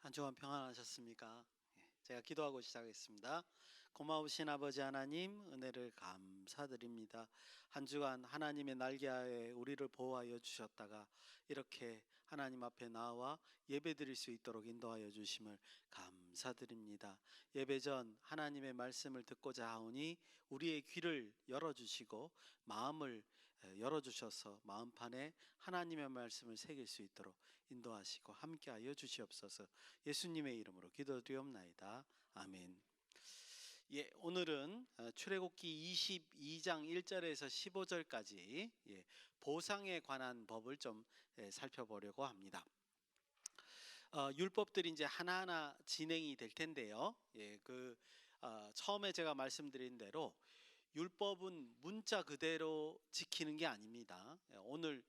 한 주간 평안하셨습니까? 제가 기도하고 시작하겠습니다. 고마우신 아버지 하나님, 은혜를 감사드립니다. 한 주간 하나님의 날개 아래 우리를 보호하여 주셨다가 이렇게 하나님 앞에 나와 예배드릴 수 있도록 인도하여 주심을 감사드립니다. 예배 전 하나님의 말씀을 듣고자 하오니 우리의 귀를 열어주시고 마음을 열어주셔서 마음판에 하나님의 말씀을 새길 수 있도록 인도하시고 함께하여 주시옵소서. 예수님의 이름으로 기도드리옵나이다. 아멘. 오늘은 출애굽기 22장 1절에서 15절까지 보상에 관한 법을 좀 살펴보려고 합니다. 율법들이 이제 하나하나 진행이 될 텐데요. 처음에 제가 말씀드린 대로 율법은 문자 그대로 지키는 게 아닙니다. 오늘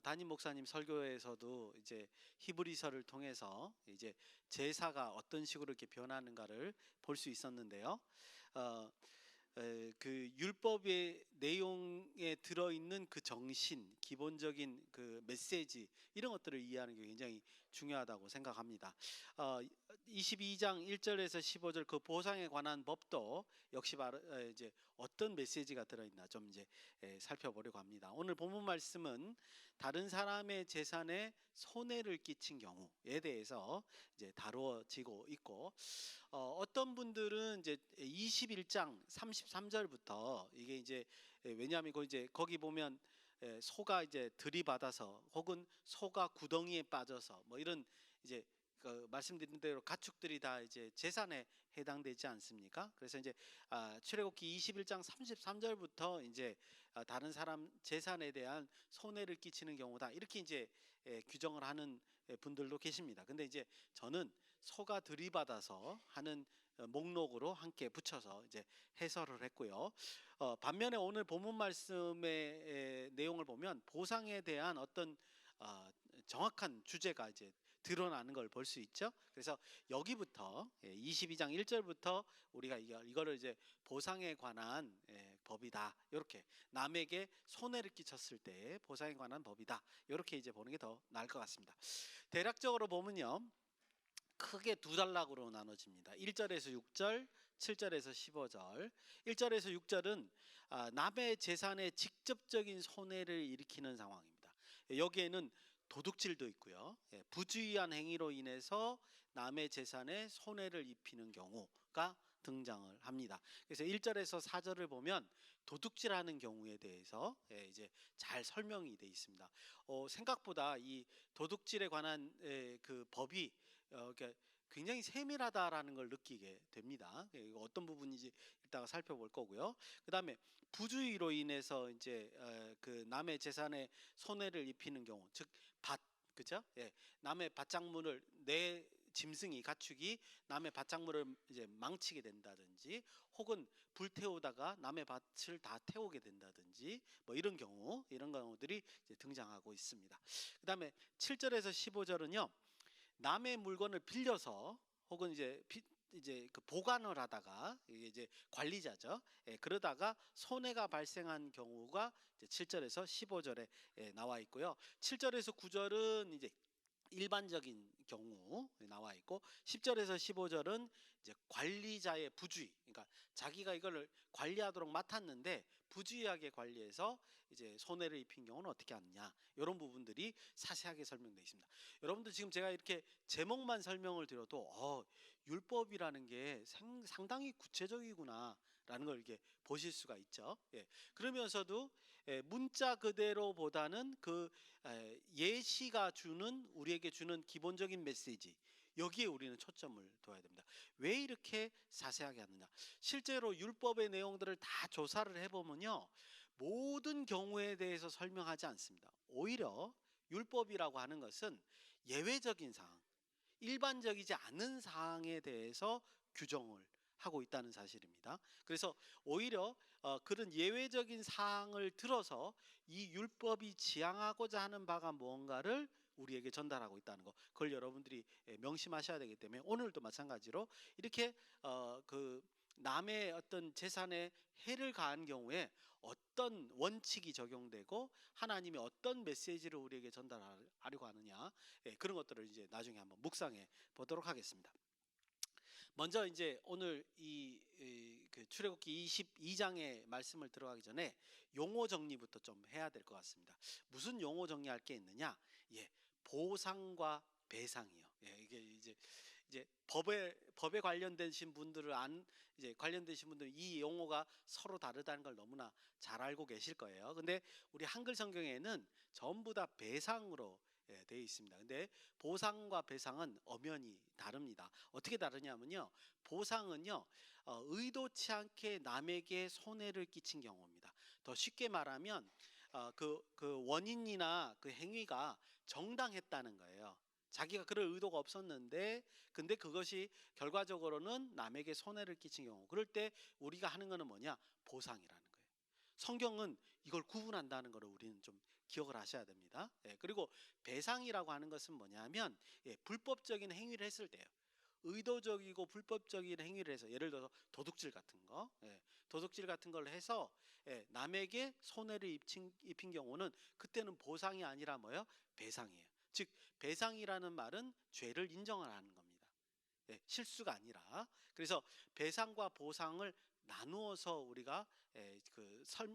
담임 목사님 설교에서도 이제 히브리서를 통해서 이제 제사가 어떤 식으로 이렇게 변하는가를 볼 수 있었는데요. 그 율법의 내용에 들어있는 그 정신, 기본적인 그 메시지 이런 것들을 이해하는 게 굉장히 중요하다고 생각합니다. 22장 1절에서 15절 그 보상에 관한 법도 역시 이제 어떤 메시지가 들어있나 좀 이제 살펴보려고 합니다. 오늘 본문 말씀은 다른 사람의 재산에 손해를 끼친 경우에 대해서 이제 다루어지고 있고, 어떤 분들은 이제 21장 33절부터 이게 이제 왜냐하면 거기 보면 소가 이제 들이받아서 혹은 소가 구덩이에 빠져서 뭐 이런 이제 그 말씀드린 대로 가축들이 다 이제 재산에 해당되지 않습니까? 그래서 이제 출애굽기 21장 33절부터 이제 다른 사람 재산에 대한 손해를 끼치는 경우다 이렇게 이제 규정을 하는 분들도 계십니다. 근데 이제 저는 소가 들이받아서 하는 목록으로 함께 붙여서 이제 해설을 했고요. 반면에 오늘 본문 말씀의 내용을 보면 보상에 대한 어떤 정확한 주제가 이제 드러나는 걸 볼 수 있죠. 그래서 여기부터 22장 1절부터 우리가 이거를 이제 보상에 관한 법이다. 이렇게 남에게 손해를 끼쳤을 때 보상에 관한 법이다. 이렇게 이제 보는 게 더 나을 것 같습니다. 대략적으로 보면요. 크게 두 단락으로 나눠집니다. 1절에서 6절, 7절에서 15절. 1절에서 6절은 남의 재산에 직접적인 손해를 일으키는 상황입니다. 여기에는 도둑질도 있고요. 부주의한 행위로 인해서 남의 재산에 손해를 입히는 경우가 등장을 합니다. 그래서 1절에서 4절을 보면 도둑질하는 경우에 대해서 이제 잘 설명이 되어 있습니다. 생각보다 이 도둑질에 관한 그 법이 굉장히 세밀하다라는 걸 느끼게 됩니다. 어떤 부분인지 이따가 살펴볼 거고요. 그 다음에 부주의로 인해서 이제 그 남의 재산에 손해를 입히는 경우, 즉 그죠? 남의 밭작물을 내 짐승이 가축이 남의 밭작물을 이제 망치게 된다든지, 혹은 불태우다가 남의 밭을 다 태우게 된다든지, 뭐 이런 경우들이 이제 등장하고 있습니다. 그 다음에 7절에서 15절은요. 남의 물건을 빌려서 혹은 이제 그 보관을 하다가 이제 관리자죠. 그러다가 손해가 발생한 경우가 이제 7절에서 15절에 나와 있고요. 7절에서 9절은 이제 일반적인 경우 나와 있고 10절에서 15절은 이제 관리자의 부주의, 그러니까 자기가 이걸 관리하도록 맡았는데 부주의하게 관리해서 이제 손해를 입힌 경우는 어떻게 하느냐, 이런 부분들이 자세하게 설명되어 있습니다. 여러분들 지금 제가 이렇게 제목만 설명을 드려도 율법이라는 게 상당히 구체적이구나라는 걸 이렇게 보실 수가 있죠. 그러면서도 문자 그대로보다는 그 예시가 우리에게 주는 기본적인 메시지, 여기에 우리는 초점을 둬야 됩니다. 왜 이렇게 자세하게 하느냐? 실제로 율법의 내용들을 다 조사를 해보면요, 모든 경우에 대해서 설명하지 않습니다. 오히려 율법이라고 하는 것은 예외적인 사항, 일반적이지 않은 사항에 대해서 규정을 하고 있다는 사실입니다. 그래서 오히려 그런 예외적인 사항을 들어서 이 율법이 지향하고자 하는 바가 무언가를 우리에게 전달하고 있다는 거, 그걸 여러분들이 명심하셔야 되기 때문에 오늘도 마찬가지로 이렇게 그 남의 어떤 재산에 해를 가한 경우에 어떤 원칙이 적용되고 하나님이 어떤 메시지를 우리에게 전달하려고 하느냐, 그런 것들을 이제 나중에 한번 묵상해 보도록 하겠습니다. 먼저 이제 오늘 그 출애굽기 22장의 말씀을 들어가기 전에 용어 정리부터 좀 해야 될 것 같습니다. 무슨 용어 정리할 게 있느냐? 보상과 배상이요. 이게 이제 법에 관련되신 분들을 이제 관련되신 분들은 이 용어가 서로 다르다는 걸 너무나 잘 알고 계실 거예요. 근데 우리 한글 성경에는 전부 다 배상으로 되어 있습니다. 근데 보상과 배상은 엄연히 다릅니다. 어떻게 다르냐면요, 보상은요, 의도치 않게 남에게 손해를 끼친 경우입니다. 더 쉽게 말하면 그 원인이나 그 행위가 정당했다는 거예요. 자기가 그럴 의도가 없었는데 근데 그것이 결과적으로는 남에게 손해를 끼친 경우, 그럴 때 우리가 하는 거는 뭐냐? 보상이라는 거예요. 성경은 이걸 구분한다는 것을 우리는 좀 기억을 하셔야 됩니다. 그리고 배상이라고 하는 것은 뭐냐면 불법적인 행위를 했을 때요, 의도적이고 불법적인 행위를 해서, 예를 들어서 도둑질 같은 거, 도둑질 같은 걸 해서 남에게 손해를 입힌 경우는 그때는 보상이 아니라 뭐예요? 배상이에요. 즉 배상이라는 말은 죄를 인정을 하는 겁니다. 실수가 아니라. 그래서 배상과 보상을 나누어서 우리가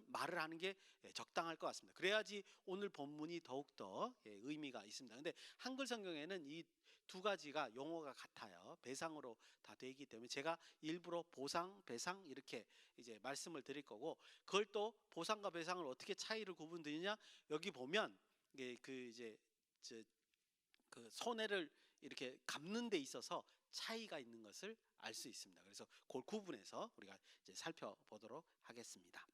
말을 하는 게 적당할 것 같습니다. 그래야지 오늘 본문이 더욱더 의미가 있습니다. 근데 한글 성경에는 이 두 가지가 용어가 같아요. 배상으로 다 되어 있기 때문에 제가 일부러 보상, 배상 이렇게 이제 말씀을 드릴 거고, 그걸 또 보상과 배상을 어떻게 차이를 구분드리냐, 여기 보면 그 손해를 이렇게 갚는 데 있어서 차이가 있는 것을 알 수 있습니다. 그래서 그걸 구분해서 우리가 이제 살펴보도록 하겠습니다.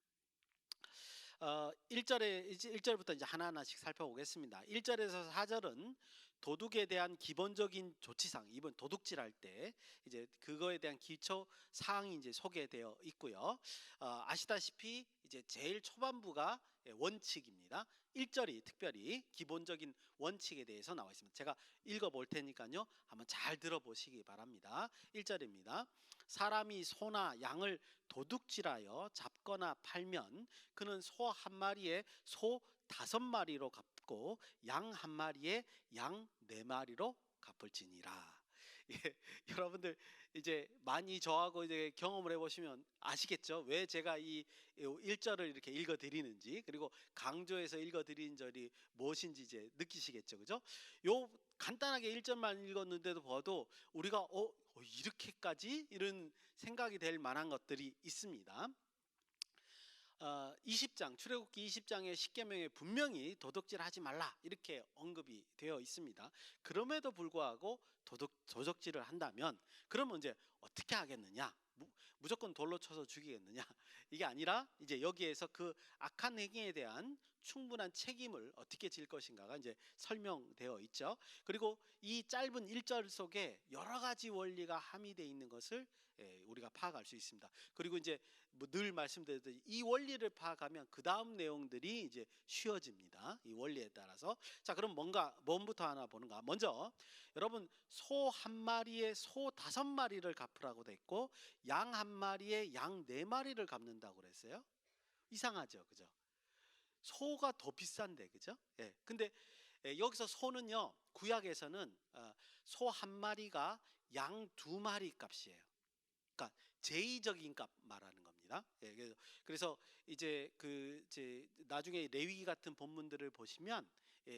1절부터 이제 하나하나씩 살펴보겠습니다. 1절에서 4절은 도둑에 대한 기본적인 조치상, 이번 도둑질할 때 이제 그거에 대한 기초 사항이 이제 소개되어 있고요. 아시다시피 이제 제일 초반부가 원칙입니다. 1절이 특별히 기본적인 원칙에 대해서 나와 있습니다. 제가 읽어 볼 테니까요, 한번 잘 들어보시기 바랍니다. 1절입니다. 사람이 소나 양을 도둑질하여 잡거나 팔면 그는 소 한 마리에 소 5마리로 갚고 양 한 마리에 양 4마리로 갚을지니라. 여러분들 이제 많이 저하고 이제 경험을 해보시면 아시겠죠? 왜 제가 이 1절을 이렇게 읽어드리는지, 그리고 강조해서 읽어드리는 절이 무엇인지 이제 느끼시겠죠, 그죠? 요 간단하게 1절만 읽었는데도 봐도 우리가 이렇게까지 이런 생각이 될 만한 것들이 있습니다. 20장 출애굽기 20장의 십계명에 분명히 도둑질하지 말라 이렇게 언급이 되어 있습니다. 그럼에도 불구하고 도둑질을 한다면 그러면 이제 어떻게 하겠느냐? 무조건 돌로 쳐서 죽이겠느냐? 이게 아니라 이제 여기에서 그 악한 행위에 대한 충분한 책임을 어떻게 질 것인가가 이제 설명되어 있죠. 그리고 이 짧은 1절 속에 여러 가지 원리가 함의되어 있는 것을 우리가 파악할 수 있습니다. 그리고 이제 늘 말씀드렸듯이 이 원리를 파악하면 그 다음 내용들이 이제 쉬워집니다. 이 원리에 따라서. 자, 그럼 뭐부터 하나 보는가? 먼저 여러분, 소 한 마리에 소 5마리를 갚으라고 돼 있고 양 한 마리에 양 4마리를 갚는다고 그랬어요. 이상하죠, 그죠? 소가 더 비싼데, 그죠? 근데 여기서 소는요, 구약에서는 소 한 마리가 양 2마리 값이에요. 그러니까 제의적인 값 말하는 겁니다. 그래서 이제 나중에 레위기 같은 본문들을 보시면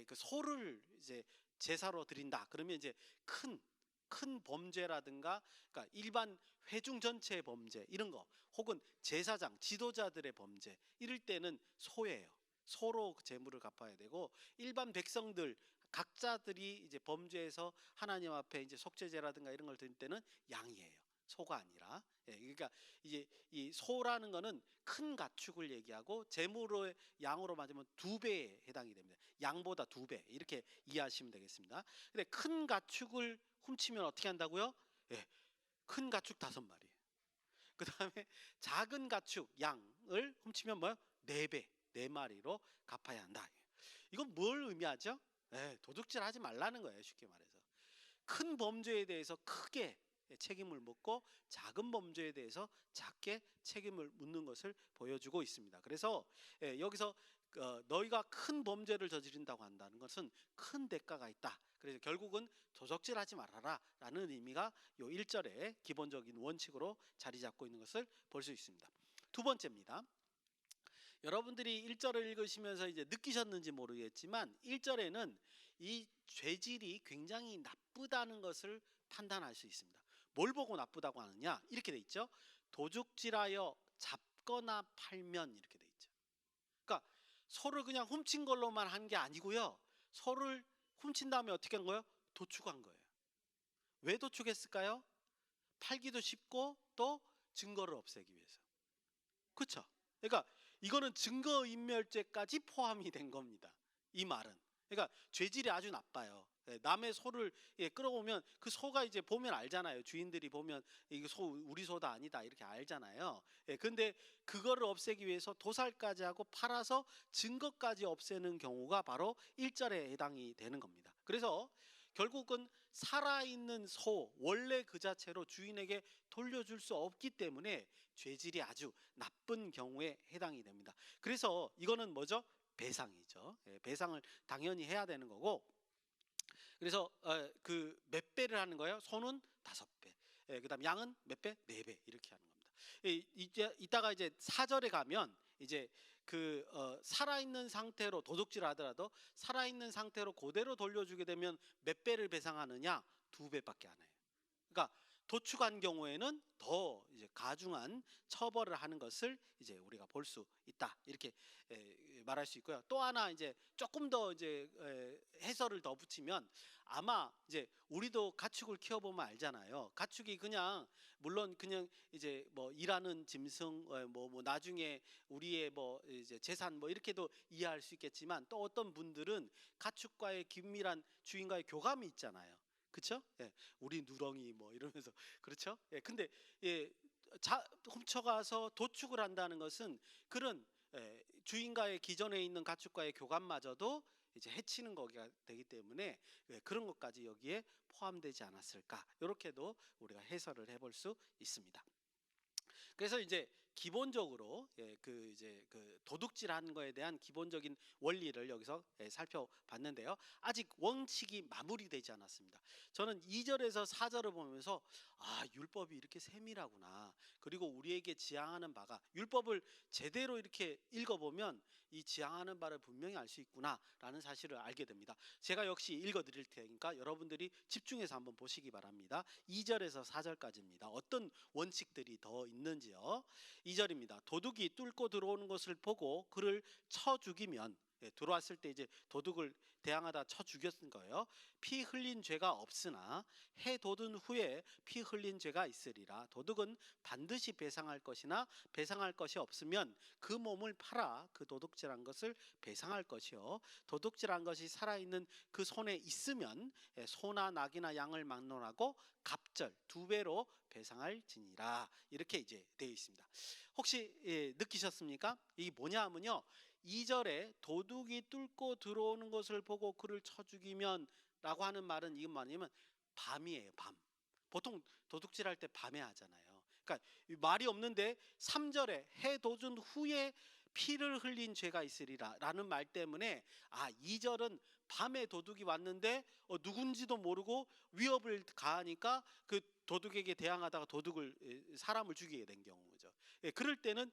그 소를 이제 제사로 드린다. 그러면 이제 큰 범죄라든가, 그러니까 일반 회중 전체의 범죄 이런 거, 혹은 제사장 지도자들의 범죄 이럴 때는 소예요. 소로 재물을 갚아야 되고, 일반 백성들 각자들이 이제 범죄해서 하나님 앞에 이제 속죄제라든가 이런 걸 드릴 때는 양이에요. 소가 아니라. 그러니까 이제 이 소라는 거는 큰 가축을 얘기하고 재물의 양으로 맞으면 2배에 해당이 됩니다. 양보다 2배 이렇게 이해하시면 되겠습니다. 근데 큰 가축을 훔치면 어떻게 한다고요? 큰 가축 5마리. 그 다음에 작은 가축 양을 훔치면 뭐요? 4배, 4마리로 갚아야 한다. 이건 뭘 의미하죠? 도둑질 하지 말라는 거예요, 쉽게 말해서. 큰 범죄에 대해서 크게 책임을 묻고 작은 범죄에 대해서 작게 책임을 묻는 것을 보여주고 있습니다. 그래서 여기서 너희가 큰 범죄를 저지른다고 한다는 것은 큰 대가가 있다. 그래서 결국은 도적질하지 말아라 라는 의미가 요 1절의 기본적인 원칙으로 자리 잡고 있는 것을 볼 수 있습니다. 두 번째입니다. 여러분들이 1절을 읽으시면서 이제 느끼셨는지 모르겠지만 1절에는 이 죄질이 굉장히 나쁘다는 것을 판단할 수 있습니다. 뭘 보고 나쁘다고 하느냐? 이렇게 돼 있죠. 도둑질하여 잡거나 팔면 이렇게 돼 있죠. 그러니까 소를 그냥 훔친 걸로만 한 게 아니고요. 소를 훔친 다음에 어떻게 한 거예요? 도축한 거예요. 왜 도축했을까요? 팔기도 쉽고 또 증거를 없애기 위해서. 그렇죠? 그러니까 이거는 증거인멸죄까지 포함이 된 겁니다. 이 말은. 그러니까 죄질이 아주 나빠요. 남의 소를 끌어오면 그 소가 이제 보면 알잖아요. 주인들이 보면 이거 소 우리 소다 아니다 이렇게 알잖아요. 근데 그거를 없애기 위해서 도살까지 하고 팔아서 증거까지 없애는 경우가 바로 1절에 해당이 되는 겁니다. 그래서 결국은 살아있는 소 원래 그 자체로 주인에게 돌려줄 수 없기 때문에 죄질이 아주 나쁜 경우에 해당이 됩니다. 그래서 이거는 뭐죠? 배상이죠. 배상을 당연히 해야 되는 거고, 그래서 그 몇 배를 하는 거예요? 소는 5배, 그다음 양은 몇 배? 4배 이렇게 하는 겁니다. 이제 이따가 이제 4절에 가면 이제 그 살아있는 상태로 도둑질 하더라도 살아있는 상태로 그대로 돌려주게 되면 몇 배를 배상하느냐? 2배밖에 안 해요. 그러니까 도축한 경우에는 더 이제 가중한 처벌을 하는 것을 이제 우리가 볼 수 있다 이렇게 말할 수 있고요. 또 하나 이제 조금 더 이제 해설을 더 붙이면 아마 이제 우리도 가축을 키워보면 알잖아요. 가축이 그냥 물론 그냥 이제 뭐 일하는 짐승 뭐 나중에 우리의 뭐 이제 재산 뭐 이렇게도 이해할 수 있겠지만 또 어떤 분들은 가축과의 긴밀한 주인과의 교감이 있잖아요. 그렇죠? 우리 누렁이 뭐 이러면서 그렇죠? 근데 훔쳐가서 도축을 한다는 것은 그런 주인과의 기존에 있는 가축과의 교감마저도 이제 해치는 거기가 되기 때문에 그런 것까지 여기에 포함되지 않았을까? 이렇게도 우리가 해설을 해볼 수 있습니다. 그래서 이제 기본적으로 그 이제 그 도둑질하는 거에 대한 기본적인 원리를 여기서 살펴봤는데요. 아직 원칙이 마무리되지 않았습니다. 저는 2절에서 4절을 보면서 율법이 이렇게 세밀하구나. 그리고 우리에게 지향하는 바가 율법을 제대로 이렇게 읽어보면 이 지향하는 바를 분명히 알 수 있구나라는 사실을 알게 됩니다. 제가 역시 읽어드릴 테니까 여러분들이 집중해서 한번 보시기 바랍니다. 2절에서 4절까지입니다. 어떤 원칙들이 더 있는지요. 2절입니다. 도둑이 뚫고 들어오는 것을 보고 그를 쳐 죽이면 들어왔을 때 이제 도둑을 대항하다 쳐 죽였은 거예요. 피 흘린 죄가 없으나 해 돋은 후에 피 흘린 죄가 있으리라. 도둑은 반드시 배상할 것이나 배상할 것이 없으면 그 몸을 팔아 그 도둑질한 것을 배상할 것이요. 도둑질한 것이 살아있는 그 손에 있으면 소나 낙이나 양을 막론하고 갑절 2배로 배상할지니라. 이렇게 이제 되어 있습니다. 혹시 느끼셨습니까? 이게 뭐냐 하면요. 2절에 도둑이 뚫고 들어오는 것을 보고 그를 쳐 죽이면 라고 하는 말은 이건 뭐냐면 밤이에요. 밤. 보통 도둑질할 때 밤에 하잖아요. 그러니까 말이 없는데 3절에 해 돋은 후에 피를 흘린 죄가 있으리라 라는 말 때문에 2절은 밤에 도둑이 왔는데 누군지도 모르고 위협을 가하니까 그 도둑에게 대항하다가 사람을 죽이게 된 경우죠. 그럴 때는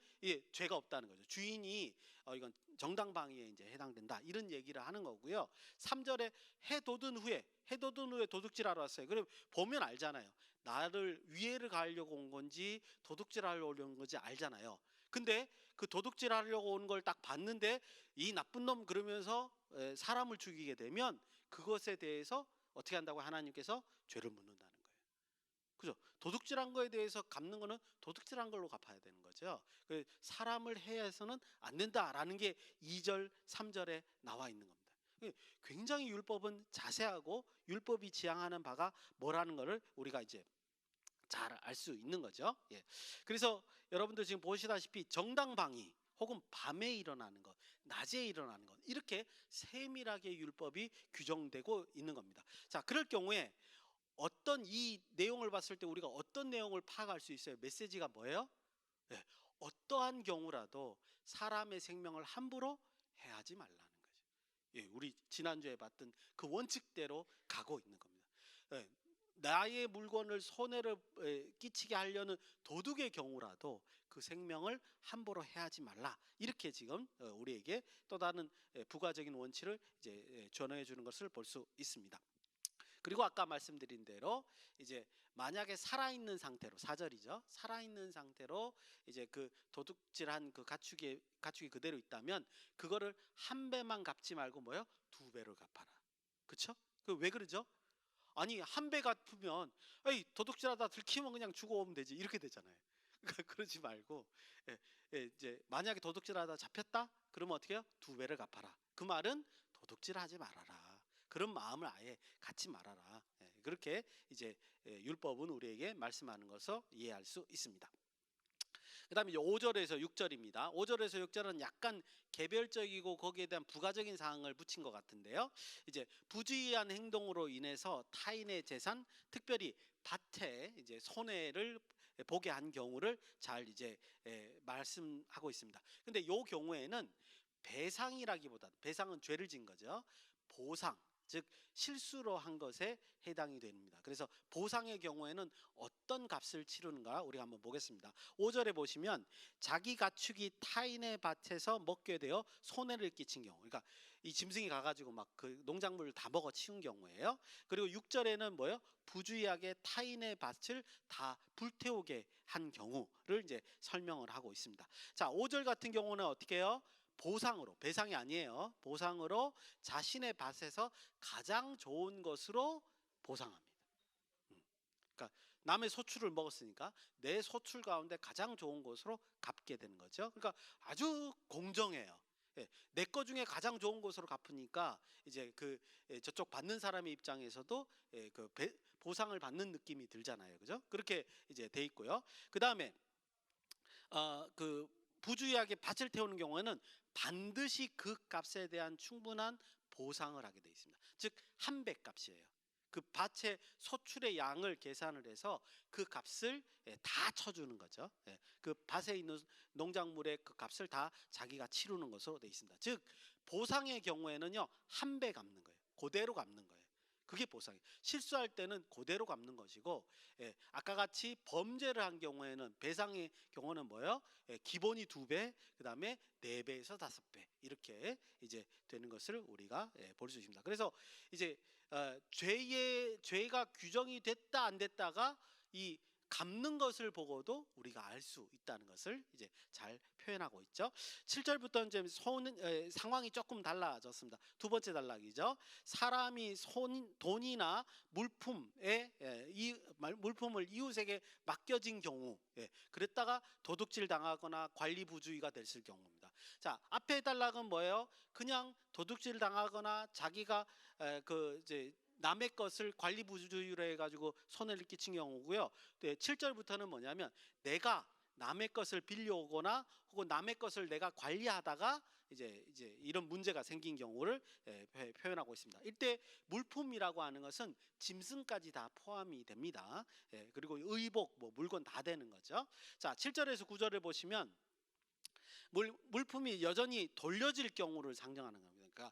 죄가 없다는 거죠. 주인이 이건 정당방위에 이제 해당된다 이런 얘기를 하는 거고요. 3절에 해 돋은 후에 도둑질하러 왔어요. 그럼 보면 알잖아요. 나를 위해를 가하려고 온 건지 도둑질하려고 온 건지 알잖아요. 근데 그 도둑질하려고 온 걸 딱 봤는데 이 나쁜 놈 그러면서 사람을 죽이게 되면 그것에 대해서 어떻게 한다고 하나님께서 죄를 묻는다는 거예요. 그죠? 도둑질한 거에 대해서 갚는 거는 도둑질한 걸로 갚아야 되는 거죠. 사람을 해서는 안 된다라는 게 2절, 3절에 나와 있는 겁니다. 굉장히 율법은 자세하고 율법이 지향하는 바가 뭐라는 것을 우리가 이제 잘 알 수 있는 거죠. 그래서 여러분들 지금 보시다시피 정당방위 혹은 밤에 일어나는 것, 낮에 일어나는 것 이렇게 세밀하게 율법이 규정되고 있는 겁니다. 자, 그럴 경우에 이런 이 내용을 봤을 때 우리가 어떤 내용을 파악할 수 있어요? 메시지가 뭐예요? 예, 어떠한 경우라도 사람의 생명을 함부로 해하지 말라는 거죠. 예, 우리 지난주에 봤던 그 원칙대로 가고 있는 겁니다. 예, 나의 물건을 손해를 끼치게 하려는 도둑의 경우라도 그 생명을 함부로 해하지 말라. 이렇게 지금 우리에게 또 다른 부가적인 원칙을 이제 전해 주는 것을 볼 수 있습니다. 그리고 아까 말씀드린 대로 이제 만약에 살아있는 상태로 4절이죠. 살아있는 상태로 이제 그 도둑질한 그 가축이 그대로 있다면 그거를 한 배만 갚지 말고 뭐요? 두 배를 갚아라. 그렇죠? 그 왜 그러죠? 아니 한 배 갚으면 에이 도둑질하다 들키면 그냥 주고 오면 되지 이렇게 되잖아요. 그러니까 그러지 말고 이제 만약에 도둑질하다 잡혔다 그러면 어떻게 해요? 두 배를 갚아라. 그 말은 도둑질하지 말아라. 그런 마음을 아예 갖지 말아라. 그렇게 이제 율법은 우리에게 말씀하는 것을 이해할 수 있습니다. 그다음에 5절에서 6절입니다. 5절에서 6절은 약간 개별적이고 거기에 대한 부가적인 사항을 붙인 것 같은데요. 이제 부주의한 행동으로 인해서 타인의 재산, 특별히 밭에 이제 손해를 보게 한 경우를 잘 이제 말씀하고 있습니다. 근데 이 경우에는 배상이라기보다 배상은 죄를 진 거죠. 보상, 즉 실수로 한 것에 해당이 됩니다. 그래서 보상의 경우에는 어떤 값을 치르는가 우리가 한번 보겠습니다. 5절에 보시면 자기 가축이 타인의 밭에서 먹게 되어 손해를 끼친 경우, 그러니까 이 짐승이 가가지고 막 그 농작물을 다 먹어 치운 경우예요. 그리고 6절에는 뭐요? 부주의하게 타인의 밭을 다 불태우게 한 경우를 이제 설명을 하고 있습니다. 자, 5절 같은 경우는 어떻게 해요? 보상으로, 배상이 아니에요. 보상으로 자신의 밭에서 가장 좋은 것으로 보상합니다. 그러니까 남의 소출을 먹었으니까 내 소출 가운데 가장 좋은 것으로 갚게 되는 거죠. 그러니까 아주 공정해요. 내 거 중에 가장 좋은 것으로 갚으니까 이제 그 저쪽 받는 사람의 입장에서도 그 보상을 받는 느낌이 들잖아요. 그죠? 그렇게 이제 돼 있고요. 그다음에 그 부주의하게 밭을 태우는 경우에는 반드시 그 값에 대한 충분한 보상을 하게 되어 있습니다. 즉 한 배 값이에요. 그 밭의 소출의 양을 계산을 해서 그 값을 다 쳐주는 거죠. 그 밭에 있는 농작물의 그 값을 다 자기가 치르는 것으로 되어 있습니다. 즉 보상의 경우에는요 한 배 갚는 거예요. 그대로 갚는 거예요. 그게 보상이에요. 실수할 때는 그대로 갚는 것이고, 아까 같이 범죄를 한 경우에는 배상의 경우는 뭐예요? 기본이 2배, 그 다음에 4배에서 5배 이렇게 이제 되는 것을 우리가 볼 수 있습니다. 그래서 이제 죄가 규정이 됐다 안 됐다가 이 갚는 것을 보고도 우리가 알 수 있다는 것을 이제 잘 표현하고 있죠. 7절부터는 이제 상황이 조금 달라졌습니다. 두 번째 단락이죠. 사람이 돈이나 물품을 이웃에게 맡겨진 경우, 그랬다가 도둑질 당하거나 관리 부주의가 됐을 경우입니다. 자, 앞에 단락은 뭐예요? 그냥 도둑질 당하거나 자기가 이제 남의 것을 관리 부주의로 해가지고 손해를 끼친 경우고요. 7절부터는 뭐냐면 내가 남의 것을 빌려오거나 혹은 남의 것을 내가 관리하다가 이제 이런 문제가 생긴 경우를 표현하고 있습니다. 이때 물품이라고 하는 것은 짐승까지 다 포함이 됩니다. 그리고 의복, 뭐 물건 다 되는 거죠. 자, 7절에서 9절을 보시면 물품이 여전히 돌려질 경우를 상정하는 겁니다. 그러니까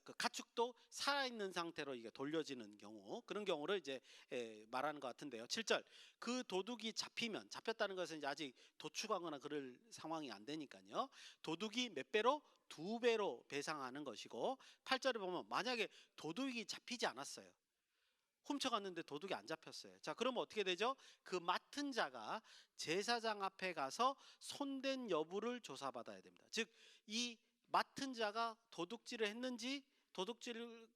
그 가축도 살아있는 상태로 이게 돌려지는 경우, 그런 경우를 이제 말하는 것 같은데요. 7절, 그 도둑이 잡혔다는 것은 이제 아직 도축하거나 그럴 상황이 안 되니까요. 도둑이 몇 배로? 2배로 배상하는 것이고, 8절에 보면 만약에 도둑이 잡히지 않았어요. 훔쳐갔는데 도둑이 안 잡혔어요. 자, 그러면 어떻게 되죠? 그 맡은 자가 제사장 앞에 가서 손댄 여부를 조사받아야 됩니다. 즉, 이 맡은 자가 도둑질을 했는지, 도둑질을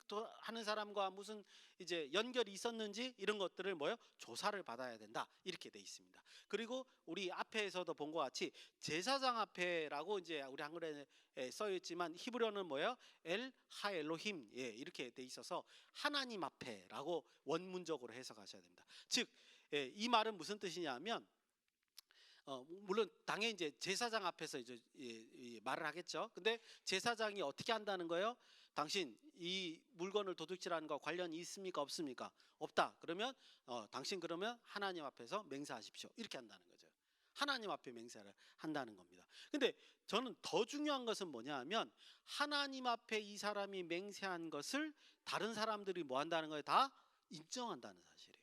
하는 사람과 무슨 이제 연결이 있었는지 이런 것들을 뭐요? 조사를 받아야 된다. 이렇게 돼 있습니다. 그리고 우리 앞에서도 본 것 같이 제사장 앞에라고 이제 우리 한글에 써 있지만 히브리어는 뭐예요? 엘 하엘로힘, 이렇게 돼 있어서 하나님 앞에라고 원문적으로 해석하셔야 됩니다. 즉, 이 말은 무슨 뜻이냐면 물론 당연히 이제 제사장 앞에서 이제 말을 하겠죠. 근데 제사장이 어떻게 한다는 거예요? 당신 이 물건을 도둑질하는 거 관련이 있습니까? 없습니까? 없다. 그러면 당신 그러면 하나님 앞에서 맹세하십시오. 이렇게 한다는 거죠. 하나님 앞에 맹세를 한다는 겁니다. 근데 저는 더 중요한 것은 뭐냐 하면 하나님 앞에 이 사람이 맹세한 것을 다른 사람들이 뭐 한다는 거예요? 다 인정한다는 사실이에요.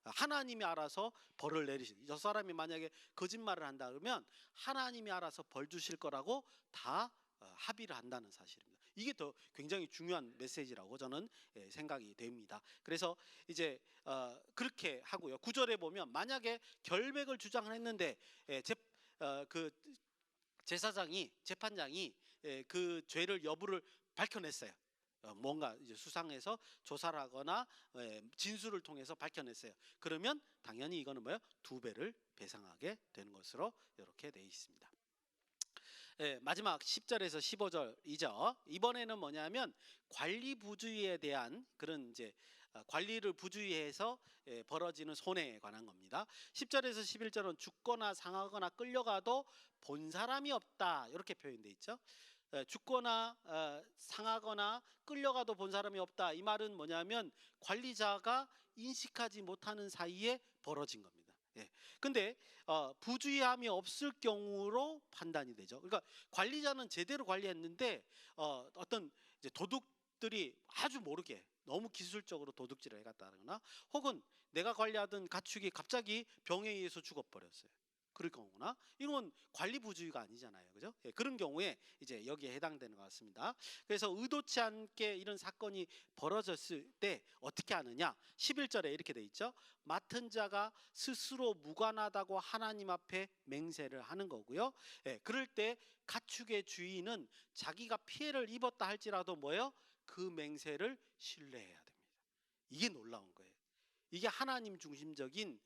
하나님이 알아서 벌을 내리실. 저 사람이 만약에 거짓말을 한다 그러면 하나님이 알아서 벌 주실 거라고 다 합의를 한다는 사실입니다. 이게 더 굉장히 중요한 메시지라고 저는 생각이 됩니다. 그래서 이제 그렇게 하고요. 9절에 보면 만약에 결백을 주장을 했는데 그 제사장이 재판장이 그 죄를 여부를 밝혀냈어요. 뭔가 이제 수상해서 조사를 하거나 진술을 통해서 밝혀냈어요. 그러면 당연히 이거는 뭐예요? 2배를 배상하게 되는 것으로 이렇게 되어 있습니다. 마지막 10절에서 15절이죠. 이번에는 뭐냐면 관리 부주의에 대한 그런 이제 관리를 부주의해서 벌어지는 손해에 관한 겁니다. 10절에서 11절은 죽거나 상하거나 끌려가도 본 사람이 없다 이렇게 표현되어 있죠. 죽거나 상하거나 끌려가도 본 사람이 없다. 이 말은 뭐냐면 관리자가 인식하지 못하는 사이에 벌어진 겁니다. 근데 부주의함이 없을 경우로 판단이 되죠. 그러니까 관리자는 제대로 관리했는데 어떤 이제 도둑들이 아주 모르게 너무 기술적으로 도둑질을 해갔다거나 혹은 내가 관리하던 가축이 갑자기 병에 의해서 죽어버렸어요. 그럴 경우나 이건 관리 부주의가 아니잖아요, 그죠? 그런 경우에 이제 여기에 해당되는 것 같습니다. 그래서 의도치 않게 이런 사건이 벌어졌을 때 어떻게 하느냐? 11절에 이렇게 돼 있죠. 맡은 자가 스스로 무관하다고 하나님 앞에 맹세를 하는 거고요. 그럴 때 가축의 주인은 자기가 피해를 입었다 할지라도 뭐예요? 그 맹세를 신뢰해야 됩니다. 이게 놀라운 거예요. 이게 하나님 중심적인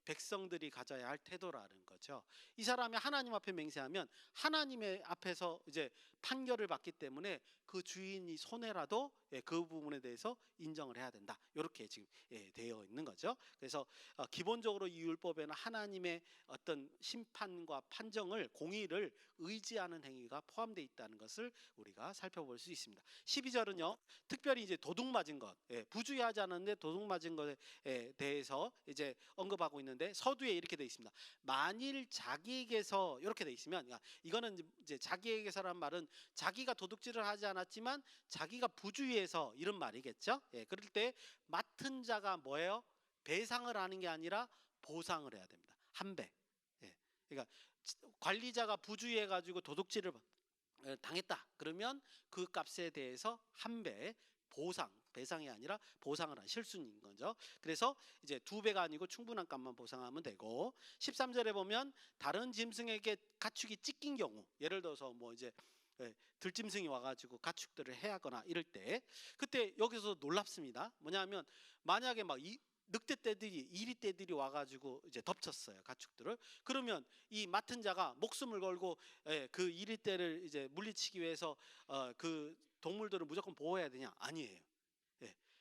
백성들이 가져야 할 태도라는 거죠. 이 사람이 하나님 앞에 맹세하면 하나님의 앞에서 이제 판결을 받기 때문에 그 주인이 손해라도 그 부분에 대해서 인정을 해야 된다. 이렇게 지금 되어 있는 거죠. 그래서 기본적으로 이 율법에는 하나님의 어떤 심판과 판정을 공의를 의지하는 행위가 포함되어 있다는 것을 우리가 살펴볼 수 있습니다. 12절은요. 특별히 이제 도둑 맞은 것, 부주의하지 않았는데 도둑 맞은 것에 대해서 이제 언급하고 있는데 서두에 이렇게 되어 있습니다. 만일 자기에게서 이렇게 되어 있으면 이거는 이제 자기에게서란 말은 자기가 도둑질을 하지 않았지만 자기가 부주의해서 이런 말이겠죠. 그럴 때 맡은 자가 뭐예요? 배상을 하는 게 아니라 보상을 해야 됩니다. 1배. 그러니까 관리자가 부주의해 가지고 도둑질을 당했다. 그러면 그 값에 대해서 1배 배상이 아니라 보상을 한 실수인 거죠. 그래서 이제 2배가 아니고 충분한 값만 보상하면 되고 13절에 보면 다른 짐승에게 가축이 찢긴 경우 예를 들어서 뭐 이제 들짐승이 와가지고 가축들을 해하거나 이럴 때 그때 여기서 놀랍습니다. 뭐냐면 만약에 막 늑대떼들이 이리떼들이 와가지고 이제 덮쳤어요 가축들을. 그러면 이 맡은 자가 목숨을 걸고 그 이리떼를 이제 물리치기 위해서 그 동물들을 무조건 보호해야 되냐? 아니에요.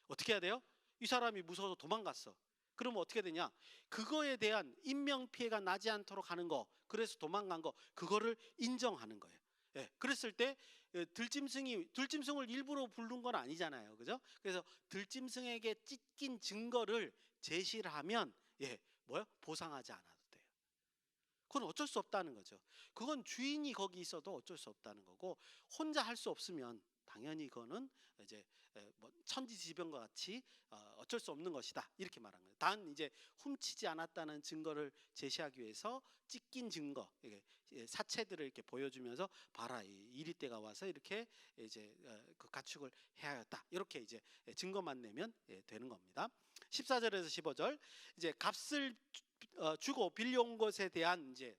어떻게 해야 돼요? 이 사람이 무서워서 도망갔어. 그러면 어떻게 되냐? 그거에 대한 인명 피해가 나지 않도록 하는 거, 그래서 도망간 거, 그거를 인정하는 거예요. 그랬을 때 들짐승을 일부러 부른 건 아니잖아요, 그죠? 그래서 들짐승에게 찢긴 증거를 제시를 하면 뭐요? 보상하지 않아도 돼요. 그건 어쩔 수 없다는 거죠. 그건 주인이 거기 있어도 어쩔 수 없다는 거고 혼자 할 수 없으면 당연히 그거는 이제 뭐 천지지변과 같이 어쩔 수 없는 것이다 이렇게 말한 거예요. 단 이제 훔치지 않았다는 증거를 제시하기 위해서 찢긴 증거, 사체들을 이렇게 보여주면서 봐라 이리떼가 와서 이렇게 이제 그 가축을 해하였다 이렇게 이제 증거만 내면 되는 겁니다. 14절에서 15절 이제 값을 주고 빌려온 것에 대한 이제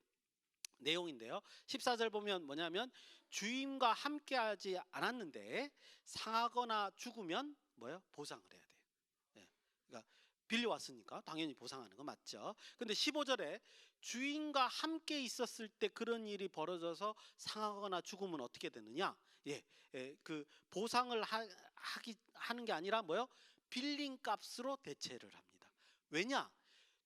내용인데요. 14절 보면 뭐냐면 주인과 함께하지 않았는데 상하거나 죽으면 뭐요? 보상을 해야 돼요. 그러니까 빌려왔으니까 당연히 보상하는 거 맞죠. 근데 15절에 주인과 함께 있었을 때 그런 일이 벌어져서 상하거나 죽으면 어떻게 되느냐? 그 보상을 하는 게 아니라 뭐요? 빌린 값으로 대체를 합니다. 왜냐?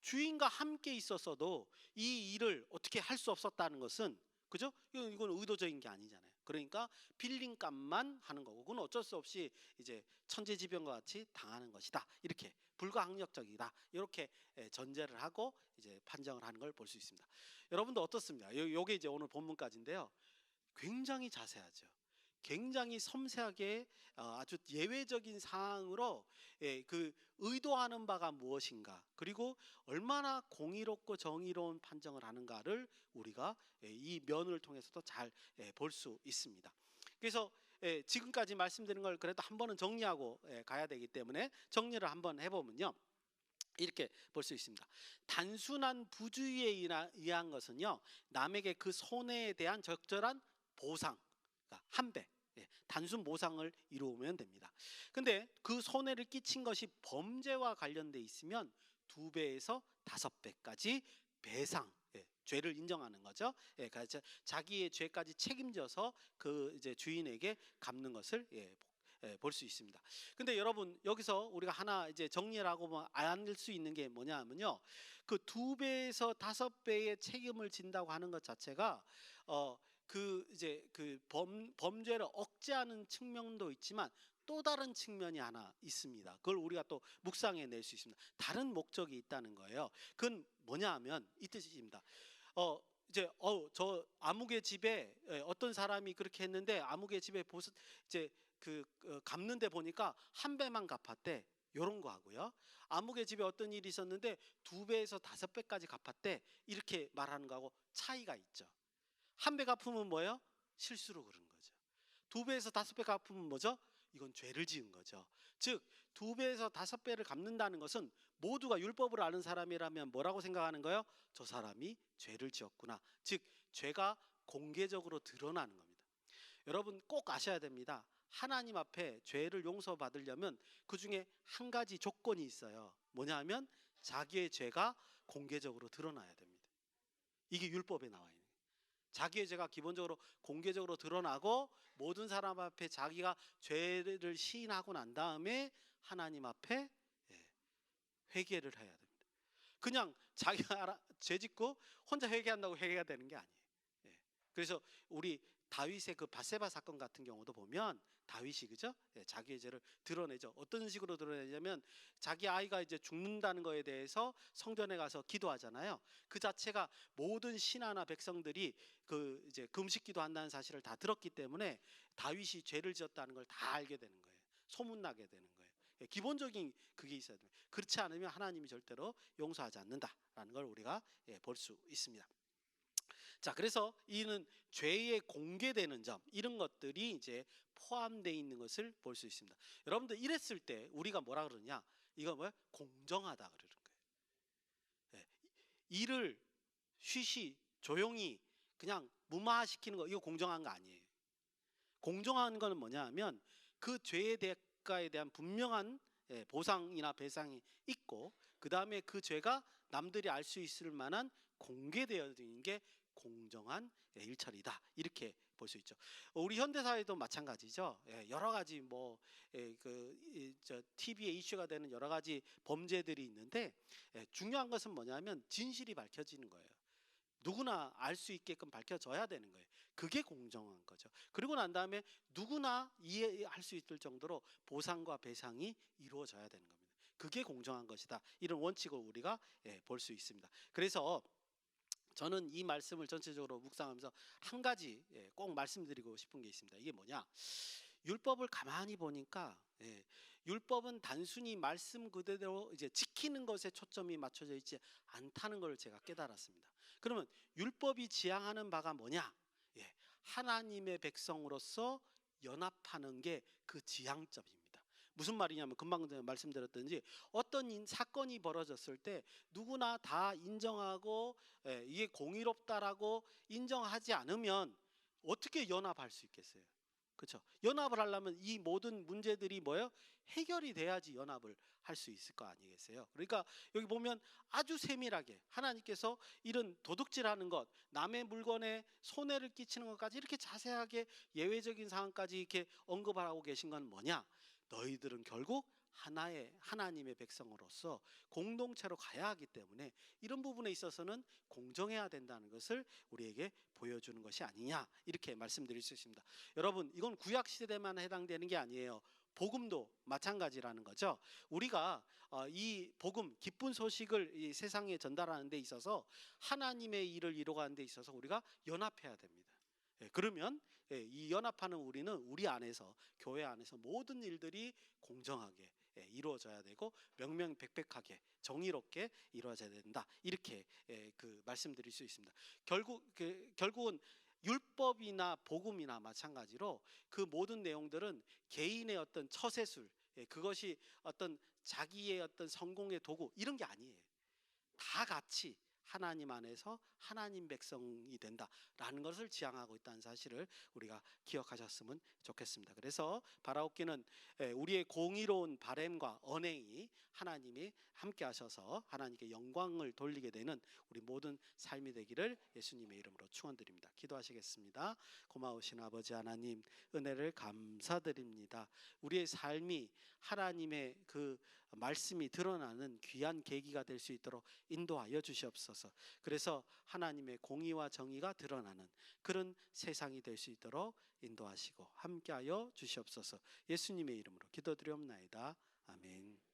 주인과 함께 있었어도 이 일을 어떻게 할 수 없었다는 것은, 그죠? 이건 의도적인 게 아니잖아요. 그러니까 빌린 값만 하는 거고, 그건 어쩔 수 없이 이제 천재지변과 같이 당하는 것이다. 이렇게 불가항력적이다. 이렇게 전제를 하고 이제 판정을 하는 걸 볼 수 있습니다. 여러분도 어떻습니까? 요게 이제 오늘 본문까지인데요. 굉장히 자세하죠. 굉장히 섬세하게 아주 예외적인 사항으로 그 의도하는 바가 무엇인가, 그리고 얼마나 공의롭고 정의로운 판정을 하는가를 우리가 이 면을 통해서도 잘 볼 수 있습니다. 그래서 지금까지 말씀드린 걸 그래도 한 번은 정리하고 가야 되기 때문에 정리를 한번 해보면요, 이렇게 볼 수 있습니다. 단순한 부주의에 의한 것은요, 남에게 그 손해에 대한 적절한 보상, 그러니까 한 배, 단순 보상을 이루면 됩니다. 근데 그 손해를 끼친 것이 범죄와 관련돼 있으면 2배에서 5배까지 배상, 죄를 인정하는 거죠. 그래서 자기의 죄까지 책임져서 그 이제 주인에게 갚는 것을 볼 수 있습니다. 근데 여러분, 여기서 우리가 하나 이제 정리를 하고 알 수 있는 게 뭐냐면요, 그 2배에서 5배의 책임을 진다고 하는 것 자체가 그 이제 그 범죄를 억제하는 측면도 있지만 또 다른 측면이 하나 있습니다. 그걸 우리가 또 묵상해 낼 수 있습니다. 다른 목적이 있다는 거예요. 그건 뭐냐 하면 이 뜻입니다. 이제 저 아무개 집에 어떤 사람이 그렇게 했는데 아무개 집에 이제 갚는데 보니까 1배만 갚았대. 요런 거 하고요. 아무개 집에 어떤 일이 있었는데 2배에서 5배까지 갚았대. 이렇게 말하는 거하고 차이가 있죠. 1배 갚으면 뭐예요? 실수로 그런 거죠. 2배에서 5배 갚으면 뭐죠? 이건 죄를 지은 거죠. 즉 2배에서 5배를 갚는다는 것은 모두가 율법을 아는 사람이라면 뭐라고 생각하는 거예요? 저 사람이 죄를 지었구나. 즉 죄가 공개적으로 드러나는 겁니다. 여러분 꼭 아셔야 됩니다. 하나님 앞에 죄를 용서받으려면 그 중에 한 가지 조건이 있어요. 뭐냐 하면 자기의 죄가 공개적으로 드러나야 됩니다. 이게 율법에 나와 있는 거예요. 자기의 죄가 기본적으로 공개적으로 드러나고 모든 사람 앞에 자기가 죄를 시인하고 난 다음에 하나님 앞에 회개를 해야 됩니다. 그냥 자기가 죄 짓고 혼자 회개한다고 회개가 되는 게 아니에요. 그래서 우리 다윗의 그 바세바 사건 같은 경우도 보면 다윗이 그죠? 자기의 죄를 드러내죠. 어떤 식으로 드러내냐면 자기 아이가 이제 죽는다는 거에 대해서 성전에 가서 기도하잖아요. 그 자체가 모든 신하나 백성들이 그 이제 금식 기도한다는 사실을 다 들었기 때문에 다윗이 죄를 지었다는 걸 다 알게 되는 거예요. 소문나게 되는 거예요. 기본적인 그게 있어야 됩니다. 그렇지 않으면 하나님이 절대로 용서하지 않는다라는 걸 우리가 볼 수 있습니다. 자, 그래서 이는 죄의 공개되는 점, 이런 것들이 이제 포함되어 있는 것을 볼 수 있습니다. 여러분들 이랬을 때 우리가 뭐라 그러냐? 이거 뭐야? 공정하다 그러는 거예요. 일을 쉬쉬 조용히 그냥 무마시키는 거, 이거 공정한 거 아니에요. 공정한 거는 뭐냐 하면 그 죄의 대가에 대한 분명한 보상이나 배상이 있고, 그 다음에 그 죄가 남들이 알 수 있을 만한 공개되어 있는 게 공정한 일처리다, 이렇게 볼 수 있죠. 우리 현대사회도 마찬가지죠. 여러 가지 TV에 이슈가 되는 여러 가지 범죄들이 있는데 중요한 것은 뭐냐면 진실이 밝혀지는 거예요. 누구나 알 수 있게끔 밝혀져야 되는 거예요. 그게 공정한 거죠. 그리고 난 다음에 누구나 이해할 수 있을 정도로 보상과 배상이 이루어져야 되는 겁니다. 그게 공정한 것이다. 이런 원칙을 우리가 볼 수 있습니다. 그래서 저는 이 말씀을 전체적으로 묵상하면서 한 가지 꼭 말씀드리고 싶은 게 있습니다. 이게 뭐냐? 율법을 가만히 보니까 율법은 단순히 말씀 그대로 이제 지키는 것에 초점이 맞춰져 있지 않다는 걸 제가 깨달았습니다. 그러면 율법이 지향하는 바가 뭐냐? 하나님의 백성으로서 연합하는 게 그 지향점입니다. 무슨 말이냐면 금방 말씀드렸듯이 어떤 사건이 벌어졌을 때 누구나 다 인정하고 이게 공의롭다라고 인정하지 않으면 어떻게 연합할 수 있겠어요? 그렇죠? 연합을 하려면 이 모든 문제들이 뭐예요? 해결이 돼야지 연합을 할 수 있을 거 아니겠어요? 그러니까 여기 보면 아주 세밀하게 하나님께서 이런 도둑질하는 것, 남의 물건에 손해를 끼치는 것까지 이렇게 자세하게 예외적인 상황까지 이렇게 언급하고 계신 건 뭐냐? 너희들은 결국 하나의 하나님의 백성으로서 공동체로 가야 하기 때문에 이런 부분에 있어서는 공정해야 된다는 것을 우리에게 보여주는 것이 아니냐, 이렇게 말씀드릴 수 있습니다. 여러분, 이건 구약 시대만 해당되는 게 아니에요. 복음도 마찬가지라는 거죠. 우리가 이 복음, 기쁜 소식을 이 세상에 전달하는 데 있어서 하나님의 일을 이루어가는 데 있어서 우리가 연합해야 됩니다. 그러면 이 연합하는 우리는 우리 안에서, 교회 안에서 모든 일들이 공정하게 이루어져야 되고 명명백백하게 정의롭게 이루어져야 된다, 이렇게 그 말씀드릴 수 있습니다. 결국은 율법이나 복음이나 마찬가지로 그 모든 내용들은 개인의 어떤 처세술, 그것이 어떤 자기의 어떤 성공의 도구, 이런 게 아니에요. 다 같이 하나님 안에서 하나님 백성이 된다라는 것을 지향하고 있다는 사실을 우리가 기억하셨으면 좋겠습니다. 그래서 바라옵기는 우리의 공의로운 바램과 언행이 하나님이 함께 하셔서 하나님께 영광을 돌리게 되는 우리 모든 삶이 되기를 예수님의 이름으로 축원드립니다. 기도하시겠습니다. 고마우신 아버지 하나님, 은혜를 감사드립니다. 우리의 삶이 하나님의 그 말씀이 드러나는 귀한 계기가 될 수 있도록 인도하여 주시옵소서. 그래서 하나님의 공의와 정의가 드러나는 그런 세상이 될 수 있도록 인도하시고 함께하여 주시옵소서. 예수님의 이름으로 기도드리옵나이다. 아멘.